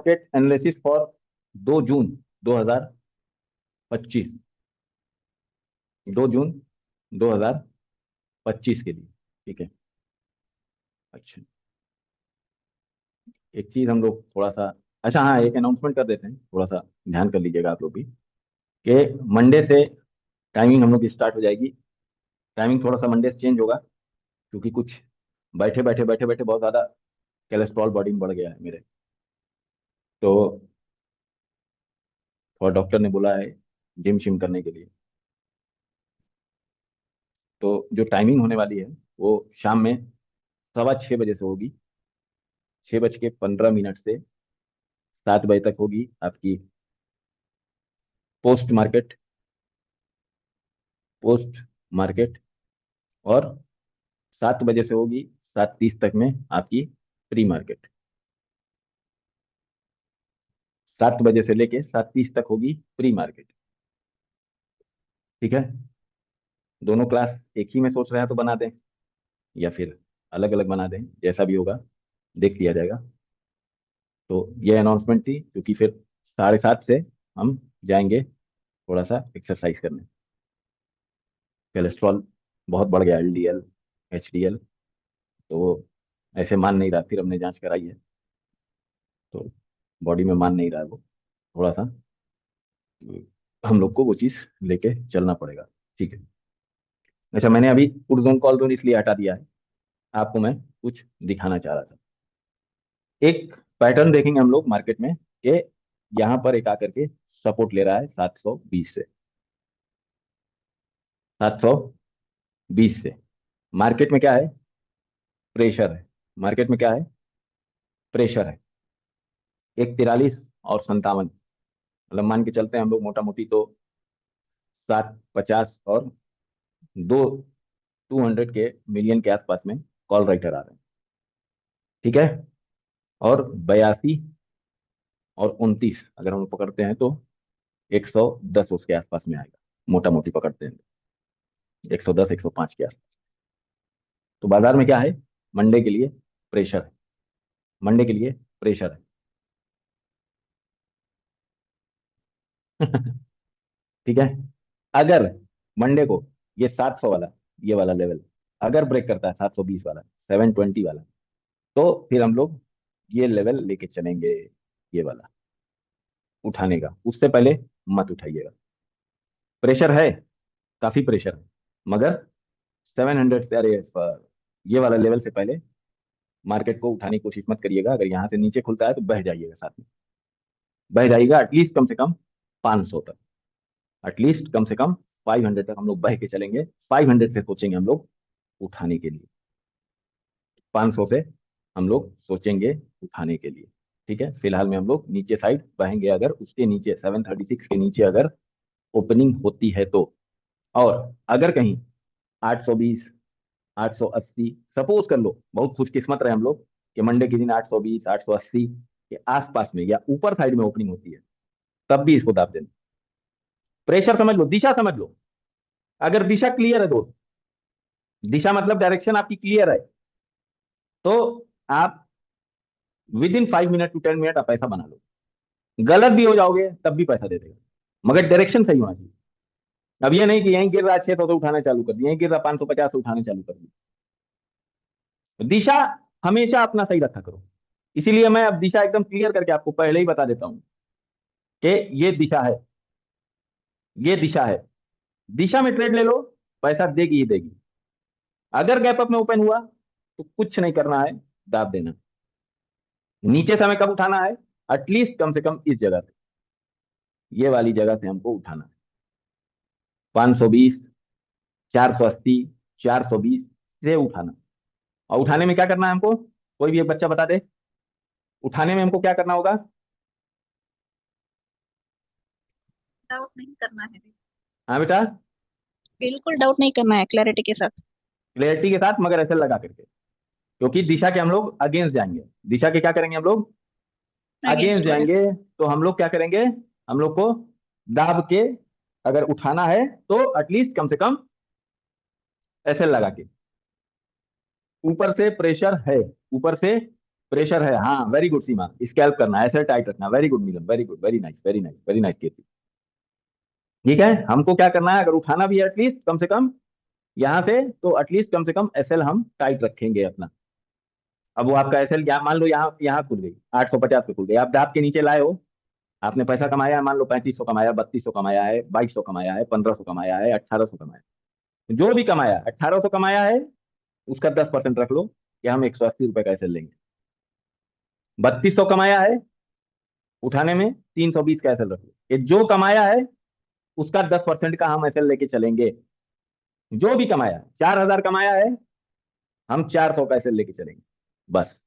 Market analysis for 2 जून 2025, 2 जून 2025 के लिए। ठीक है। अच्छा, एक चीज हम लोग थोड़ा सा, अच्छा हाँ, एक अनाउंसमेंट कर देते हैं, थोड़ा सा ध्यान कर लीजिएगा आप लोग भी, कि मंडे से टाइमिंग हम लोग की स्टार्ट हो जाएगी। टाइमिंग थोड़ा सा मंडे से चेंज होगा, क्योंकि कुछ बैठे बैठे बहुत ज़्यादा कोलेस्ट्रॉल बॉडी में बढ़ गया है मेरे, तो और डॉक्टर ने बोला है जिम शिम करने के लिए। तो जो टाइमिंग होने वाली है वो शाम में 6:15 बजे से होगी, 6:15 से 7 बजे तक होगी आपकी पोस्ट मार्केट, पोस्ट मार्केट। और 7 बजे से होगी 7:30 तक में आपकी प्री मार्केट। 7 बजे से लेके 7:30 तक होगी प्री मार्केट। ठीक है। दोनों क्लास एक ही में सोच रहे हैं तो बना दें, या फिर अलग अलग बना दें, जैसा भी होगा देख लिया जाएगा। तो ये अनाउंसमेंट थी, क्योंकि फिर 7:30 से हम जाएंगे थोड़ा सा एक्सरसाइज करने। कोलेस्ट्रॉल बहुत बढ़ गया, LDL HDL, तो वो ऐसे मान नहीं रहा, फिर हमने जांच कराई है तो बॉडी में मान नहीं रहा है वो, थोड़ा सा हम लोग को वो चीज़ लेके चलना पड़ेगा। ठीक है। अच्छा, मैंने अभी उर्दून कॉल इसलिए हटा दिया है, आपको मैं कुछ दिखाना चाह रहा था। एक पैटर्न देखेंगे हम लोग मार्केट में, कि यहाँ पर एक आकर के सपोर्ट ले रहा है 720 से, 720 से। मार्केट में क्या है? प्रेशर है। मार्केट में क्या है? प्रेशर है। 143 और 57, मतलब मान के चलते हैं हम लोग मोटा मोटी तो 750 और 200 के मिलियन के आसपास में कॉल राइटर आ रहे हैं। ठीक है। और 82 और 29 अगर हम लोग पकड़ते हैं तो 110 उसके आसपास में आएगा, मोटा मोटी पकड़ते हैं 110 105 के आसपास। तो बाजार में क्या है? मंडे के लिए प्रेशर है, मंडे के लिए प्रेशर है। ठीक है। अगर मंडे को ये 700 वाला, ये वाला लेवल अगर ब्रेक करता है, 720 वाला, 720 वाला, तो फिर हम लोग ये लेवल लेके चलेंगे, ये वाला उठाने का। उससे पहले मत उठाइएगा। प्रेशर है, काफी प्रेशर है, मगर 700 से, अरे ये वाला लेवल से पहले मार्केट को उठाने की कोशिश मत करिएगा। अगर यहाँ से नीचे खुलता है तो बह जाइएगा, साथ में बह जाइएगा, एटलीस्ट कम से कम 500 तक, एटलीस्ट कम से कम 500 तक हम लोग बह के चलेंगे। 500 से सोचेंगे हम लोग उठाने के लिए, 500 से हम लोग सोचेंगे उठाने के लिए। ठीक है। फिलहाल में हम लोग नीचे साइड बहेंगे, अगर उसके नीचे 736 के नीचे अगर ओपनिंग होती है तो। और अगर कहीं 820 880 सपोज कर लो, बहुत खुशकिस्मत रहे हम लोग कि मंडे के दिन 820 880 के आसपास में या ऊपर साइड में ओपनिंग होती है, तब भी इसको दाब देना। प्रेशर समझ लो, दिशा समझ लो। अगर दिशा क्लियर है दोस्त, दिशा मतलब डायरेक्शन आपकी क्लियर है, तो आप with in 5 minute to 10 minute आप पैसा बना लो। गलत भी हो जाओगे तब भी पैसा दे देगा, मगर डायरेक्शन सही होना चाहिए। अब ये नहीं कि यहीं गिर रहा 600 तो उठाना चालू कर दिया, यहीं गिर रहा 550 तो उठाने चालू कर दिया। दिशा हमेशा अपना सही रखा करो। इसीलिए मैं अब दिशा एकदम क्लियर करके आपको पहले ही बता देता हूं कि ये दिशा है, ये दिशा है। दिशा में ट्रेड ले लो, पैसा देगी ही देगी। अगर गैप अप में ओपन हुआ तो कुछ नहीं करना है, दाब देना। नीचे से हमें कब उठाना है? एटलीस्ट कम से कम इस जगह से, ये वाली जगह से हमको उठाना है। 520 480 420 से उठाना। और उठाने में क्या करना है हमको? कोई भी एक बच्चा बता दे, उठाने में हमको क्या करना होगा? डाउट नहीं करना है। हाँ बेटा, बिल्कुल डाउट नहीं करना है, क्लैरिटी के साथ। क्लियरिटी के साथ, मगर ऐसे लगा करके, क्योंकि दिशा के हम लोग अगेंस्ट जाएंगे। दिशा के क्या करेंगे हम लोग? अगेंस्ट अगेंस्ट वाला। जाएंगे। तो हम लोग क्या करेंगे? हम लोग को दाब के अगर उठाना है तो एटलीस्ट कम से कम ऐसे लगा के, ऊपर से प्रेशर है, ऊपर से प्रेशर है, हाँ वेरी गुड सीमा, स्कैल्प करना, ऐसे टाइट रखना, very good Neelam, very good, very nice, very nice, very nice Kirti. ठीक है, हमको क्या करना है, अगर उठाना भी है एटलीस्ट कम से कम यहाँ से, तो एटलीस्ट कम से कम एसएल हम टाइट रखेंगे अपना। अब वो आपका एसएल यहाँ मान लो, यहाँ यहाँ खुल गई 850 पे खुल गई, आप दाब के नीचे लाए हो, आपने पैसा कमाया है, मान लो 3500 कमाया, 3200 कमाया है, 2200 कमाया है, 1500 कमाया है, 1800 कमाया है, जो भी कमाया 1800 कमाया है, उसका 10% रख लो कि हम 180 रुपए का एसएल लेंगे। 3200 कमाया है, उठाने में 320 का एसएल रख लो, ये जो कमाया है उसका 10% का हम एसएल लेके चलेंगे। जो भी कमाया, 4000 कमाया है, हम 400 का एसएल लेके चलेंगे बस।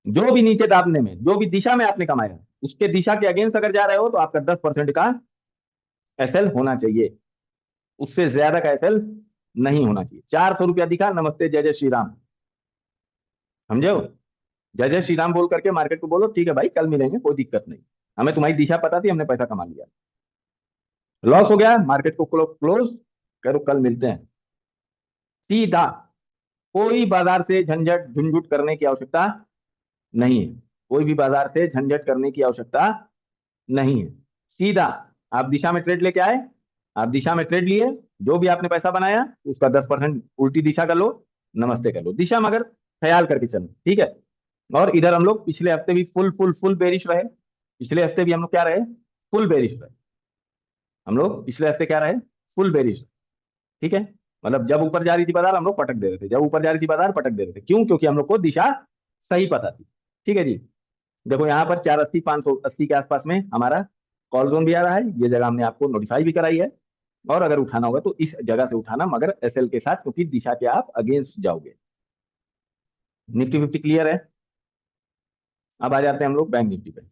जो भी नीचे दाबने में, जो भी दिशा में आपने कमाया, उसके दिशा के अगेंस्ट अगर जा रहे हो तो आपका 10% का एसएल होना चाहिए, उससे ज्यादा का एसएल नहीं होना चाहिए। 400 रुपया दिखा, नमस्ते जय जय श्री राम, समझे हो? जय जय श्री राम बोल करके मार्केट को बोलो ठीक है भाई, कल मिलेंगे, कोई दिक्कत नहीं, हमें तुम्हारी दिशा पता थी, हमने पैसा कमा लिया। लॉस हो गया, मार्केट को क्लोज करो, कल मिलते हैं। सीधा, कोई बाजार से झंझट झुंझुट करने की आवश्यकता नहीं है, कोई भी बाजार से झंझट करने की आवश्यकता नहीं है। सीधा आप दिशा में ट्रेड लेके आए, आप दिशा में ट्रेड लिए, जो भी आपने पैसा बनाया उसका 10% उल्टी दिशा कर लो, नमस्ते कर लो, दिशा मगर ख्याल करके चलो, ठीक है। और इधर हम लोग पिछले हफ्ते भी फुल फुल फुल बेरिश रहे, पिछले हफ्ते भी हम लोग क्या रहे, फुल बेरिश रहे, हम लोग पिछले हफ्ते क्या रहे, फुल बेरिश। ठीक है, मतलब जब ऊपर जा रही थी बाजार हम लोग पटक दे रहे थे, जब ऊपर जा रही थी बाजार पटक दे रहे थे, क्यों? क्योंकि हम लोग को दिशा सही पता थी। ठीक है जी, देखो यहाँ पर 480 580 के आसपास में हमारा कॉल जोन भी आ रहा है, ये जगह हमने आपको नोटिफाई भी कराई है। और अगर उठाना होगा तो इस जगह से उठाना, मगर एसएल के साथ, क्योंकि दिशा के आप अगेंस्ट जाओगे। निफ्टी फिफ्टी क्लियर है। अब आ जाते हैं हम लोग बैंक निफ्टी पे।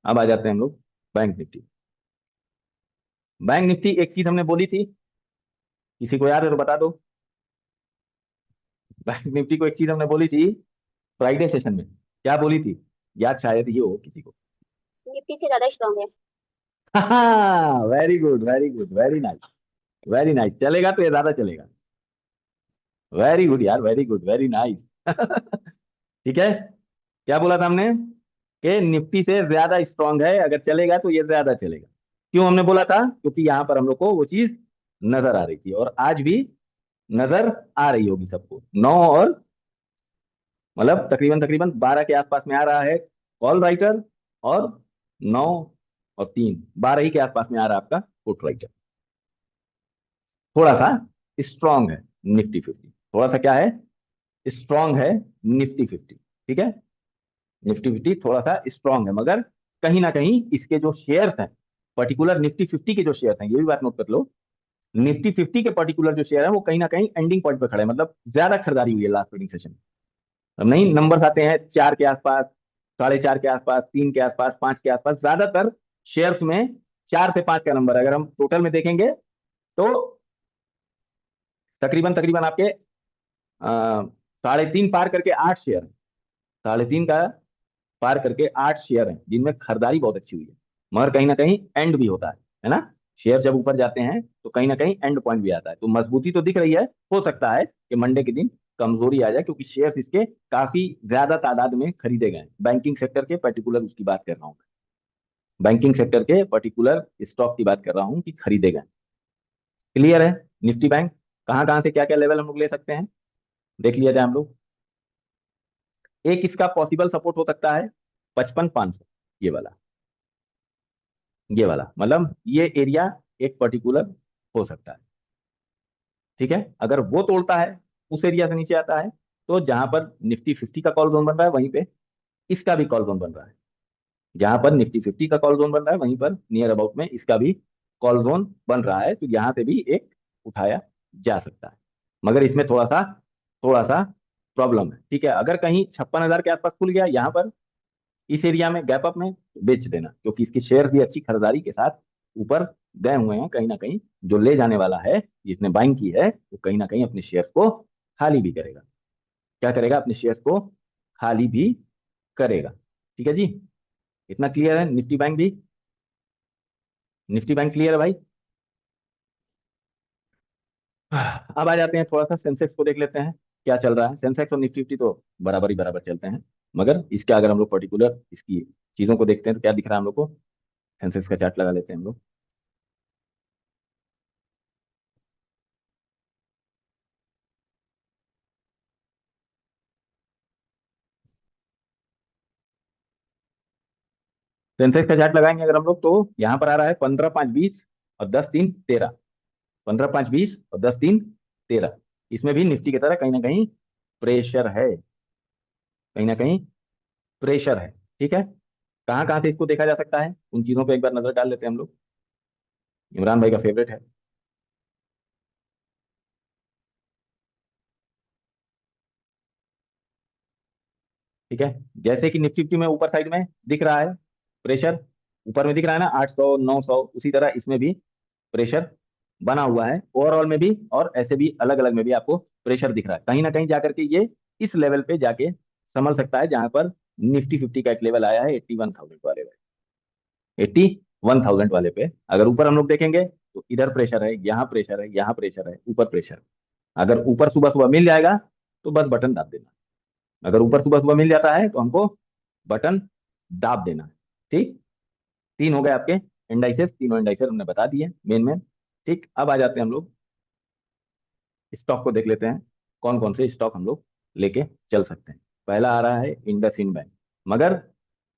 अब आ जाते हैं हम लोग बैंक निफ्टी। बैंक निफ्टी एक चीज हमने बोली थी, किसी को याद है तो बता दो। बैंक निफ्टी को एक चीज हमने बोली थी फ्राइडे सेशन में, क्या बोली थी? याद शायद ही हो किसी को। निफ्टी से ज्यादा स्ट्रांग है। Very good, very good, very nice, very nice, चलेगा तो ये ज्यादा चलेगा। वेरी गुड यार, वेरी गुड, वेरी नाइस। ठीक है, क्या बोला था हमने कि निफ्टी से ज्यादा स्ट्रांग है, अगर चलेगा तो ये ज्यादा चलेगा। क्यों हमने बोला था? क्योंकि यहां पर हम लोग को वो चीज नजर आ रही थी, और आज भी नजर आ रही होगी सबको। 9 और मतलब तकरीबन तकरीबन 12 के आसपास में आ रहा है कॉल राइटर, और 9 और 3 12 ही के आसपास में आ रहा है आपका पुट राइटर। थोड़ा सा स्ट्रांग है निफ्टी फिफ्टी, थोड़ा सा क्या है, स्ट्रांग है निफ्टी फिफ्टी। ठीक है, निफ्टी फिफ्टी थोड़ा सा स्ट्रांग है, मगर कहीं ना कहीं इसके जो शेयर्स हैं, पर्टिकुलर निफ्टी फिफ्टी के जो शेयर्स हैं, ये भी बात नोट कर लो, निफ्टी फिफ्टी के पर्टिकुलर जो शेयर है वो कहीं ना कहीं एंडिंग पॉइंट पे खड़े हैं, मतलब ज्यादा खरीदारी हुई है लास्ट ट्रेडिंग सेशन में। अब नहीं, नंबर्स आते हैं 4 के आसपास, 4.5 के आसपास, 3 के आसपास, 5 के आसपास, ज्यादातर शेयर्स में 4 से 5 का नंबर है। अगर हम टोटल में देखेंगे तो तकरीबन तकरीबन आपके 3.5 पार करके 8 शेयर हैं, 3.5 का पार करके 8 शेयर हैं जिनमें खरीदारी बहुत अच्छी हुई है। मगर कहीं ना कहीं एंड भी होता है ना? शेयर जब ऊपर जाते हैं तो कहीं ना कहीं एंड पॉइंट भी आता है, तो मजबूती तो दिख रही है। हो सकता है कि मंडे के दिन कमजोरी आ जाए, क्योंकि शेयर्स इसके काफी ज्यादा तादाद में खरीदे गए हैं। बैंकिंग सेक्टर के पर्टिकुलर उसकी बात कर रहा हूँ, बैंकिंग सेक्टर के पर्टिकुलर स्टॉक की बात कर रहा हूँ कि खरीदे गए। क्लियर है? निफ्टी बैंक कहाँ कहाँ से क्या क्या लेवल हम लोग ले सकते हैं, देख लिया जाए हम लोग। एक इसका पॉसिबल सपोर्ट हो सकता है 55,500, ये वाला, ये वाला मतलब ये एरिया एक पर्टिकुलर हो सकता है। ठीक है, अगर वो तोड़ता है, उस एरिया से नीचे आता है, तो जहां पर निफ्टी फिफ्टी का कॉल जोन बन रहा है वहीं पे इसका भी कॉल जोन बन रहा है। जहां पर निफ्टी फिफ्टी का कॉल जोन बन रहा है वहीं पर नियर अबाउट में इसका भी कॉल जोन बन रहा है, तो यहां से भी एक उठाया जा सकता है। मगर इसमें थोड़ा सा प्रॉब्लम है। ठीक है, अगर कहीं 56,000 के आसपास खुल गया यहाँ पर, इस एरिया में गैप अप में, तो बेच देना, क्योंकि इसके शेयर भी अच्छी खरीदारी के साथ ऊपर गए हुए हैं। कहीं ना कहीं जो ले जाने वाला है, जिसने बाइंग की है, वो कहीं ना कहीं अपने शेयर्स को खाली भी करेगा। क्या करेगा? अपने शेयर्स को खाली भी करेगा। ठीक है जी, इतना क्लियर है? निफ्टी बैंक भी, निफ्टी बैंक क्लियर है भाई? अब आ जाते हैं, थोड़ा सा सेंसेक्स को देख लेते हैं क्या चल रहा है। सेंसेक्स और निफ्टी फिफ्टी तो बराबर ही बराबर चलते हैं, मगर इसके अगर हम लोग पर्टिकुलर इसकी चीजों को देखते हैं तो क्या दिख रहा है हम लोग को। सेंसेक्स का चार्ट लगा लेते हैं हम लोग। सेंसेक्स का चार्ट लगाएंगे अगर हम लोग, तो यहाँ पर आ रहा है 15 5 20 और 10 3 13। 15 5 20 और 10 3 13। इसमें भी निफ्टी की तरह कहीं ना कहीं प्रेशर है, कहीं ना कहीं प्रेशर है। ठीक है, कहाँ कहाँ से इसको देखा जा सकता है, उन चीजों पे एक बार नजर डाल लेते हैं हम लोग। इमरान भाई का फेवरेट है। ठीक है, जैसे कि निफ्टी फिफ्टी में ऊपर साइड में दिख रहा है प्रेशर, ऊपर में दिख रहा है ना 800 900, उसी तरह इसमें भी प्रेशर बना हुआ है ओवरऑल में भी, और ऐसे भी अलग अलग में भी आपको प्रेशर दिख रहा है। कहीं ना कहीं जाकर के ये इस लेवल पे जाके संभल सकता है, जहां पर निफ्टी फिफ्टी का एक लेवल आया है 81,000 वाले पे। 81,000 वाले पे अगर ऊपर हम लोग देखेंगे तो इधर प्रेशर है, यहाँ प्रेशर है, यहाँ प्रेशर है, ऊपर प्रेशर। अगर ऊपर सुबह सुबह मिल जाएगा तो बस बटन दाब देना। अगर ऊपर सुबह सुबह मिल जाता है तो हमको बटन दाब देना है। ठीक, तीन हो गए आपके इंडाइसेस, तीनों इंडाइसेस हमने बता दिए मेन मेन। ठीक, अब आ जाते हैं हम लोग स्टॉक को देख लेते हैं, कौन कौन से स्टॉक हम लोग लेके चल सकते हैं। पहला आ रहा है इंडसइंड बैंक, मगर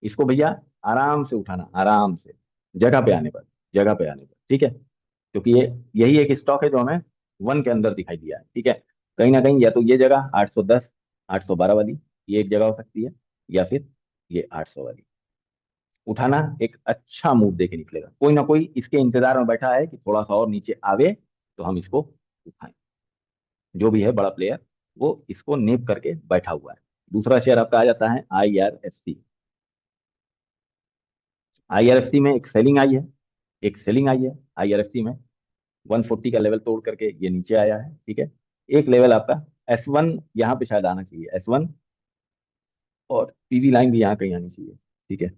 इसको भैया आराम से उठाना, आराम से, जगह पे आने पर, जगह पे आने पर। ठीक है, क्योंकि ये यही एक स्टॉक है जो हमें वन के अंदर दिखाई दिया है। ठीक है, कहीं ना कहीं या तो ये जगह 810 812 वाली, ये एक जगह हो सकती है, या फिर ये 800 वाली। उठाना, एक अच्छा मूव देके निकलेगा, कोई ना कोई इसके इंतजार में बैठा है कि थोड़ा सा और नीचे आवे तो हम इसको उठाएं। जो भी है बड़ा प्लेयर, वो इसको नेप करके बैठा हुआ है। दूसरा शेयर आपका आ जाता है IRFC। IRFC में एक सेलिंग आई है, एक सेलिंग आई है IRFC में। 140 का लेवल तोड़ करके ये नीचे आया है। ठीक है, एक लेवल आपका S1 यहाँ पे शायद आना चाहिए, S1, और पीवी लाइन भी यहाँ कहीं आनी चाहिए। ठीक है,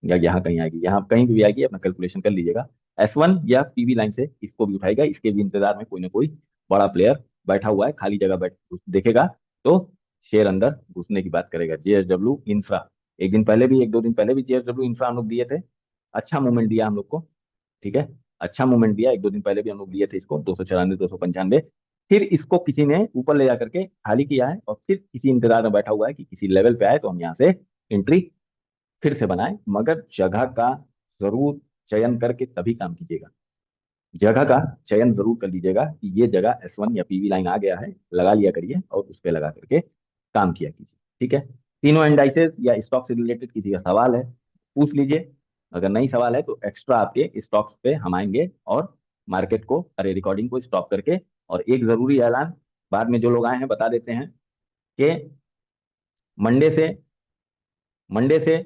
या यहाँ कहीं आएगी, यहाँ कहीं भी आएगी, अपना कैलकुलेशन कर लीजिएगा। S1 या पीवी लाइन से इसको भी उठाएगा, इसके भी इंतजार में कोई ना कोई बड़ा प्लेयर बैठा हुआ है, खाली जगह बैठ देखेगा तो शेयर अंदर घुसने की बात करेगा। JSW इंफ्रा, एक दिन पहले भी, एक दो दिन पहले भी JSW इंफ्रा हम लोग दिए थे, अच्छा मूवमेंट दिया हम लोग को। ठीक है, अच्छा मूवमेंट दिया, एक दो दिन पहले भी हम लोग लिए थे इसको 294 295। फिर इसको किसी ने ऊपर ले जाकर के खाली किया है, और फिर किसी इंतजार में बैठा हुआ है कि किसी लेवल पे आए तो हम यहाँ से एंट्री फिर से बनाए। मगर जगह का जरूर चयन करके तभी काम कीजिएगा, जगह का चयन जरूर कर लीजिएगा कि ये जगह S1 या पीवी लाइन आ गया है, लगा लिया करिए और उस पर लगा करके काम किया कीजिए। ठीक है, तीनों इंडाइसेस या स्टॉक से रिलेटेड किसी का सवाल है पूछ लीजिए, अगर नहीं सवाल है तो एक्स्ट्रा आपके स्टॉक्स पे हम आएंगे और मार्केट को, अरे रिकॉर्डिंग को स्टॉप करके। और एक जरूरी ऐलान, बाद में जो लोग आए हैं बता देते हैं कि मंडे से मंडे से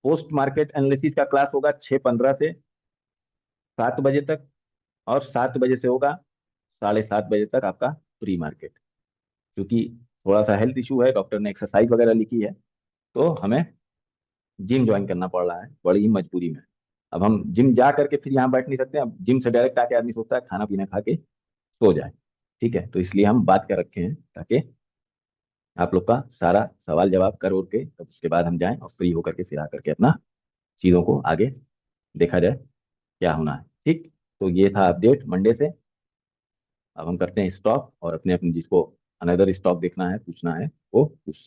पोस्ट मार्केट एनालिसिस का क्लास होगा 6:15 से 7 बजे तक, और 7 बजे से होगा 7:30 बजे तक आपका प्री मार्केट। क्योंकि थोड़ा सा हेल्थ इशू है, डॉक्टर ने एक्सरसाइज वगैरह लिखी है, तो हमें जिम ज्वाइन करना पड़ रहा है बड़ी ही मजबूरी में। अब हम जिम जा करके फिर यहाँ बैठ नहीं सकते, अब जिम से डायरेक्ट आके आदमी सोचता है खाना पीना खा के सो जाए। ठीक है, तो इसलिए हम बात कर रखे हैं ताकि आप लोग का सारा सवाल जवाब कर और के तब उसके बाद हम जाएं और फ्री होकर के फिर आकर के अपना चीज़ों को आगे देखा जाए क्या होना है। ठीक, तो ये था अपडेट मंडे से। अब हम करते हैं स्टॉक, और अपने अपने जिसको अनदर स्टॉक देखना है पूछना है वो पूछ